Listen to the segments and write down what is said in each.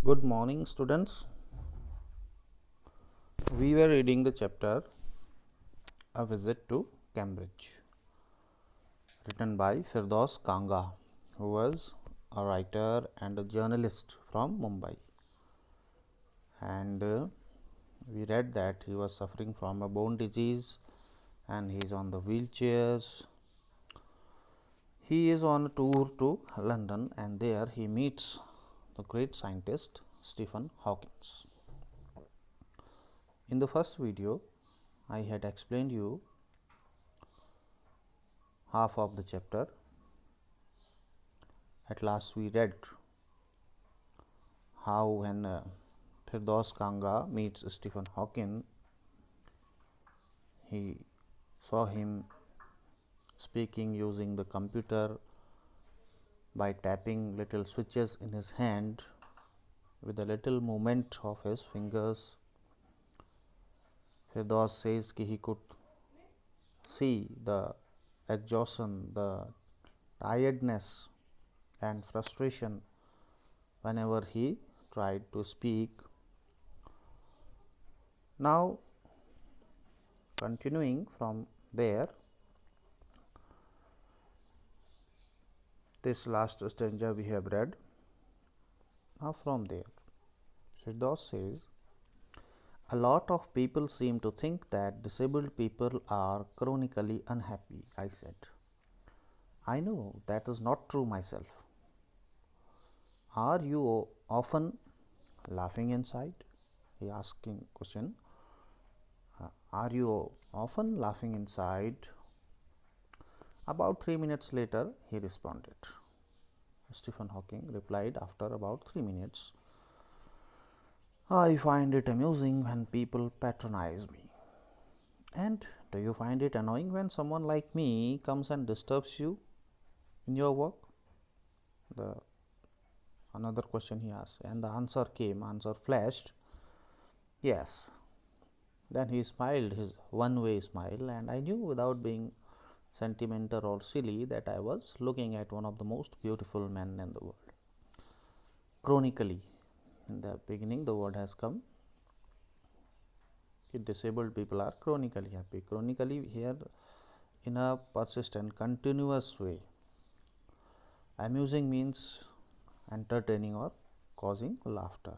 Good morning, students. We were reading the chapter A Visit to Cambridge, written by Firdaus Kanga, who was a writer and a journalist from Mumbai. And we read that he was suffering from a bone disease and he is on the wheelchairs. He is on a tour to London and there he meets the great scientist Stephen Hawking. In the first video, I had explained you half of the chapter. At last we read how when Firdaus Kanga meets Stephen Hawking, he saw him speaking using the computer by tapping little switches in his hand with a little movement of his fingers. Firdaus says he could see the exhaustion, the tiredness and frustration whenever he tried to speak. Now, continuing from there, this last stanza we have read. Now, from there, Firdaus says, a lot of people seem to think that disabled people are chronically unhappy, I said. I know that is not true myself. Are you often laughing inside? He asking question. Are you often laughing inside? About 3 minutes later, he responded. Stephen Hawking replied after about 3 minutes, I find it amusing when people patronize me. And do you find it annoying when someone like me comes and disturbs you in your work? The another question he asked, and the answer flashed, yes. Then he smiled his one-way smile, and I knew without being sentimental or silly that I was looking at one of the most beautiful men in the world. Chronically, in the beginning the word has come, disabled people are chronically happy. Chronically here in a persistent, continuous way. Amusing means entertaining or causing laughter.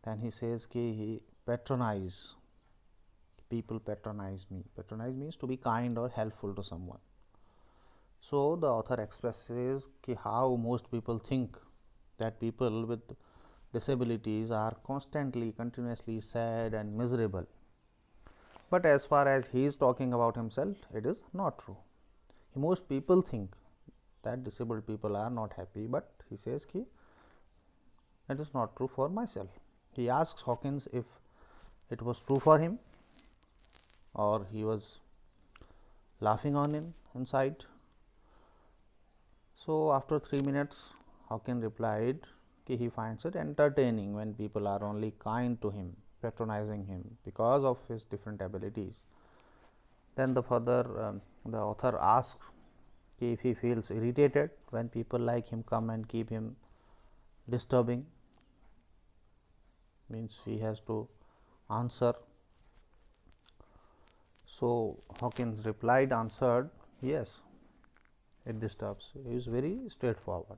Then he says he patronize. People patronize me. Patronize means to be kind or helpful to someone. So the author expresses how most people think that people with disabilities are constantly, continuously sad and miserable. But as far as he is talking about himself, it is not true. Most people think that disabled people are not happy, but he says it is not true for myself. He asks Hawkins if it was true for him or he was laughing on him inside. So after 3 minutes, Hawkins replied he finds it entertaining when people are only kind to him, patronizing him because of his different abilities. Then the author asks if he feels irritated when people like him come and keep him disturbing. Means he has to answer. So Hawkins answered, yes, it disturbs. He is very straightforward.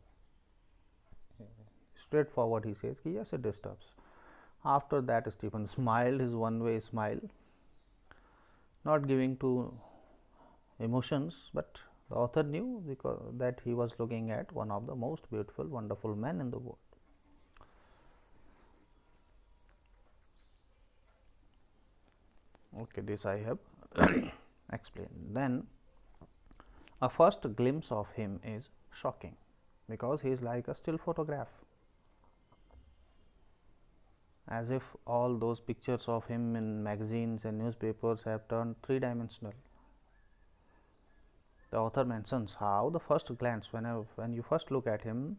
Straightforward, he says, yes, it disturbs. After that, Stephen smiled his one-way smile, not giving to emotions, but the author knew because that he was looking at one of the most beautiful, wonderful men in the world. Okay, this I have explained. Then a first glimpse of him is shocking because he is like a still photograph, as if all those pictures of him in magazines and newspapers have turned three-dimensional. The author mentions how the first glance, when you first look at him,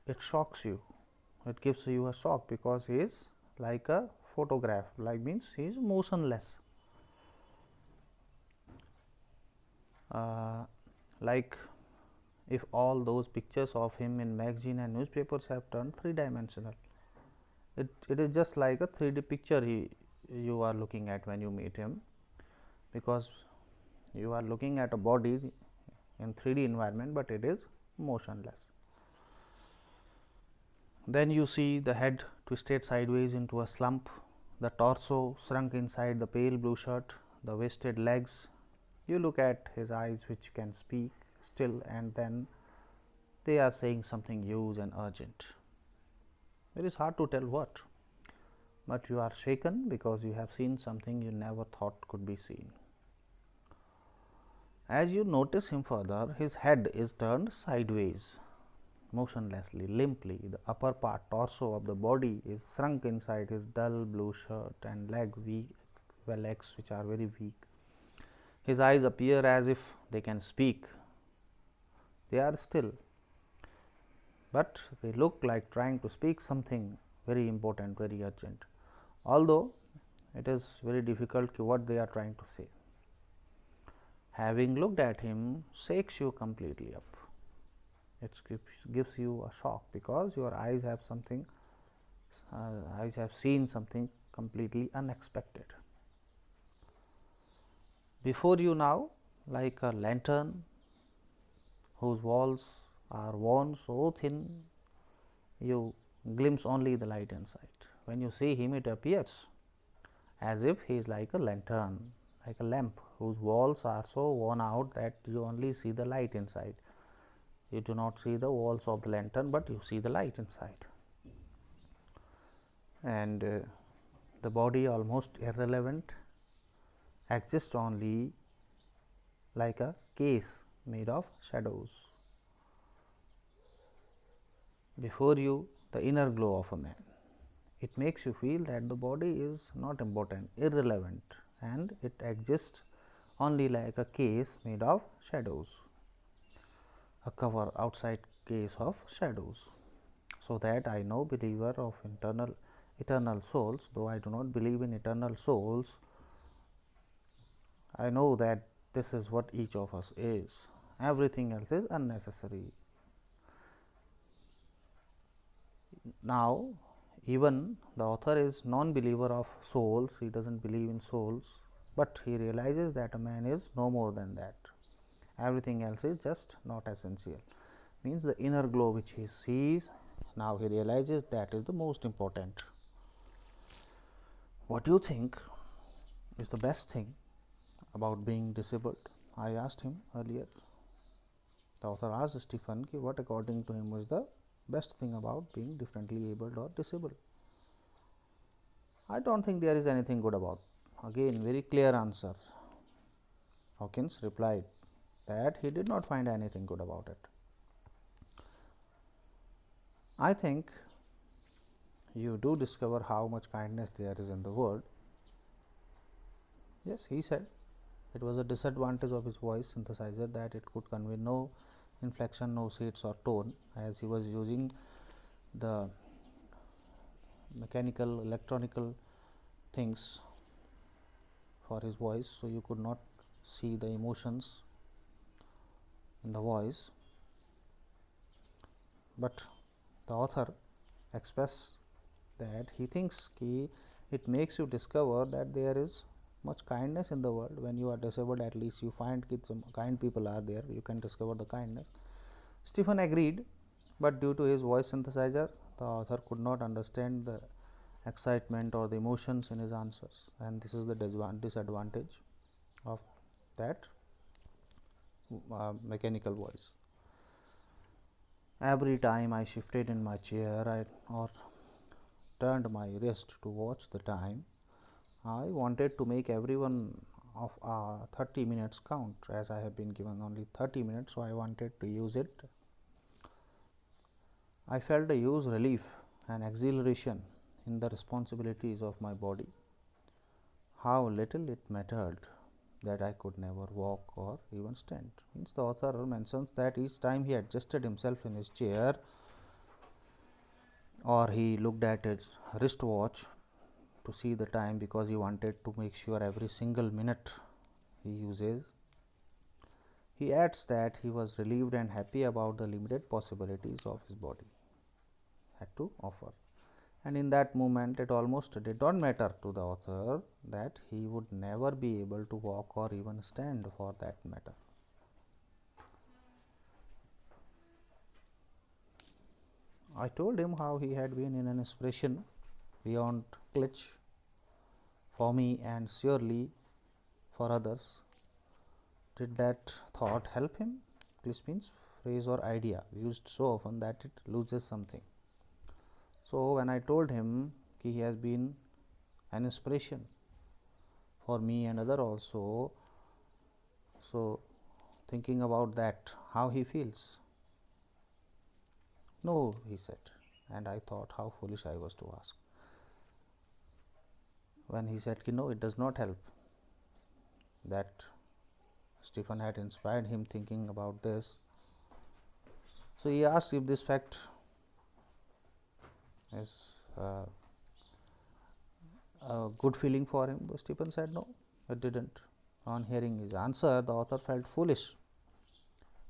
it shocks you. It gives you a shock because he is like a photograph, like means he is motionless. Like if all those pictures of him in magazine and newspapers have turned three-dimensional. it is just like a 3D picture you are looking at when you meet him, because you are looking at a body in 3D environment, but it is motionless. Then you see the head twisted sideways into a slump, the torso shrunk inside the pale blue shirt, the wasted legs. You look at his eyes, which can speak still, and then they are saying something huge and urgent. It is hard to tell what, but you are shaken because you have seen something you never thought could be seen. As you notice him further, his head is turned sideways, motionlessly, limply. The upper part, torso of the body, is shrunk inside his dull blue shirt, and legs which are very weak. His eyes appear as if they can speak. They are still, but they look like trying to speak something very important, very urgent, although it is very difficult what they are trying to say. Having looked at him shakes you completely up. It gives you a shock because your eyes have seen something completely unexpected. Before you now, like a lantern whose walls are worn so thin, you glimpse only the light inside. When you see him, it appears as if he is like a lantern, like a lamp whose walls are so worn out that you only see the light inside. You do not see the walls of the lantern, but you see the light inside. And the body, almost irrelevant, exists only like a case made of shadows. Before you, the inner glow of a man. It makes you feel that the body is not important, irrelevant, and it exists only like a case made of shadows, a cover outside case of shadows. So that I know, believer of eternal souls, though I do not believe in eternal souls, I know that this is what each of us is. Everything else is unnecessary. Now, even the author is non-believer of souls, he does not believe in souls, but he realizes that a man is no more than that. Everything else is just not essential. Means the inner glow which he sees, now he realizes that is the most important. What do you think is the best thing about being disabled? I asked him earlier. The author asked Stephen what according to him was the best thing about being differently abled or disabled. I do not think there is anything good about. Again, very clear answer. Hawkins replied that he did not find anything good about it. I think you do discover how much kindness there is in the world. Yes, he said it was a disadvantage of his voice synthesizer that it could convey no inflection, no shades or tone, as he was using the mechanical, electronical things for his voice. So, you could not see the emotions in the voice, but the author expressed that he thinks it makes you discover that there is much kindness in the world. When you are disabled, at least you find some kind people are there, you can discover the kindness. Stephen agreed, but due to his voice synthesizer, the author could not understand the excitement or the emotions in his answers, and this is the disadvantage of that mechanical voice. Every time I shifted in my chair or turned my wrist to watch the time, I wanted to make every one of 30 minutes count, as I have been given only 30 minutes. So, I wanted to use it. I felt a huge relief and exhilaration in the responsibilities of my body. How little it mattered that I could never walk or even stand. Means the author mentions that each time he adjusted himself in his chair or he looked at his wristwatch to see the time, because he wanted to make sure every single minute he uses. He adds that he was relieved and happy about the limited possibilities of his body had to offer, and in that moment it almost did not matter to the author that he would never be able to walk or even stand for that matter. I told him how he had been in an inspiration beyond glitch for me and surely for others. Did that thought help him? Glitch means phrase or idea used so often that it loses something. So, when I told him he has been an inspiration for me and other also, so thinking about that, how he feels. No, he said, and I thought how foolish I was to ask. When he said, no, it does not help, that Stephen had inspired him thinking about this. So, he asked if this fact is a good feeling for him. But Stephen said no, it didn't. On hearing his answer, the author felt foolish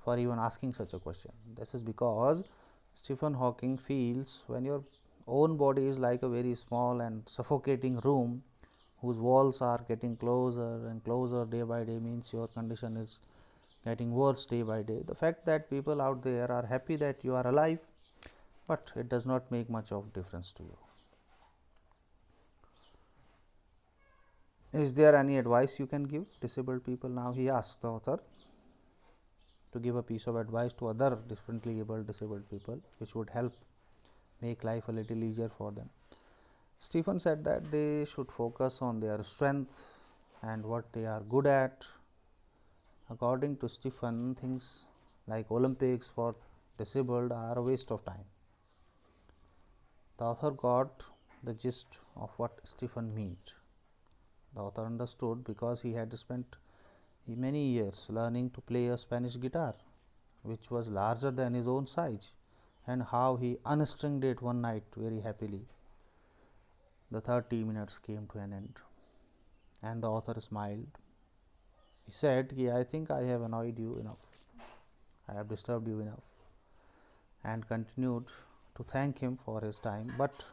for even asking such a question. This is because Stephen Hawking feels when your own body is like a very small and suffocating room whose walls are getting closer and closer day by day, means your condition is getting worse day by day. The fact that people out there are happy that you are alive, but it does not make much of difference to you. Is there any advice you can give disabled people? Now he asked the author to give a piece of advice to other differently abled disabled people which would help make life a little easier for them. Stephen said that they should focus on their strength and what they are good at. According to Stephen, things like Olympics for disabled are a waste of time. The author got the gist of what Stephen meant. The author understood because he had spent many years learning to play a Spanish guitar, which was larger than his own size, and how he unstringed it one night very happily. The 30 minutes came to an end, and the author smiled. He said, I think I have annoyed you enough, I have disturbed you enough, and continued to thank him for his time, but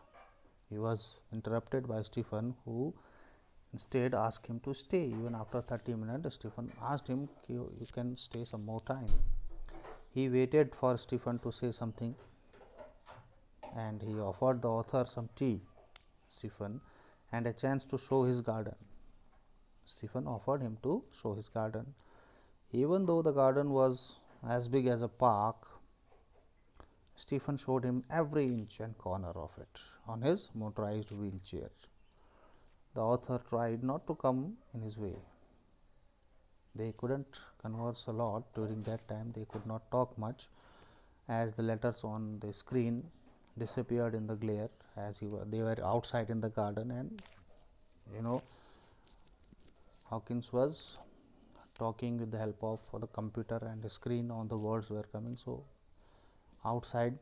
he was interrupted by Stephen, who instead asked him to stay. Even after 30 minutes, Stephen asked him, you can stay some more time. He waited for Stephen to say something, and he offered the author some tea, Stephen, and a chance to show his garden. Stephen offered him to show his garden. Even though the garden was as big as a park, Stephen showed him every inch and corner of it on his motorized wheelchair. The author tried not to come in his way. They couldn't converse a lot during that time. They could not talk much, as the letters on the screen disappeared in the glare as they were outside in the garden, and Hawkins was talking with the help of the computer, and the screen on the words were coming. So, outside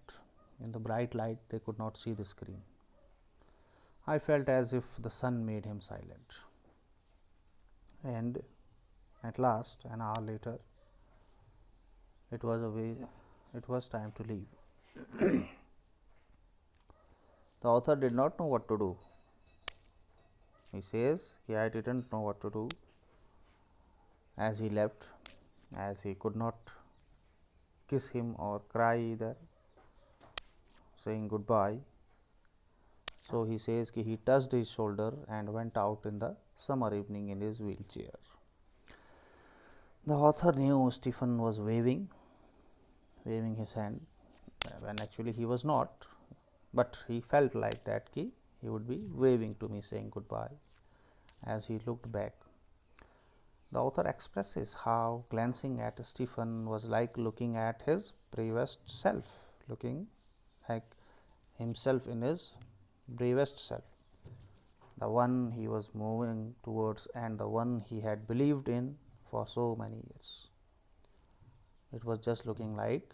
in the bright light they could not see the screen. I felt as if the sun made him silent, and at last, an hour later, it was time to leave. The author did not know what to do. He says, I didn't know what to do as he left, as he could not kiss him or cry either, saying goodbye. So, he says he touched his shoulder and went out in the summer evening in his wheelchair. The author knew Stephen was waving his hand, when actually he was not, but he felt like that he would be waving to me, saying goodbye as he looked back. The author expresses how glancing at Stephen was like looking at his bravest self, looking like himself in his bravest self, the one he was moving towards and the one he had believed in for so many years. It was just looking like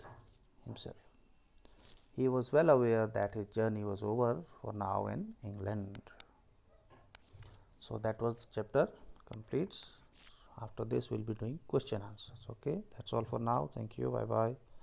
himself. He was well aware that his journey was over for now in England. So, that was the chapter completes. After this, we will be doing question answers. Okay, that's all for now. Thank you. Bye bye.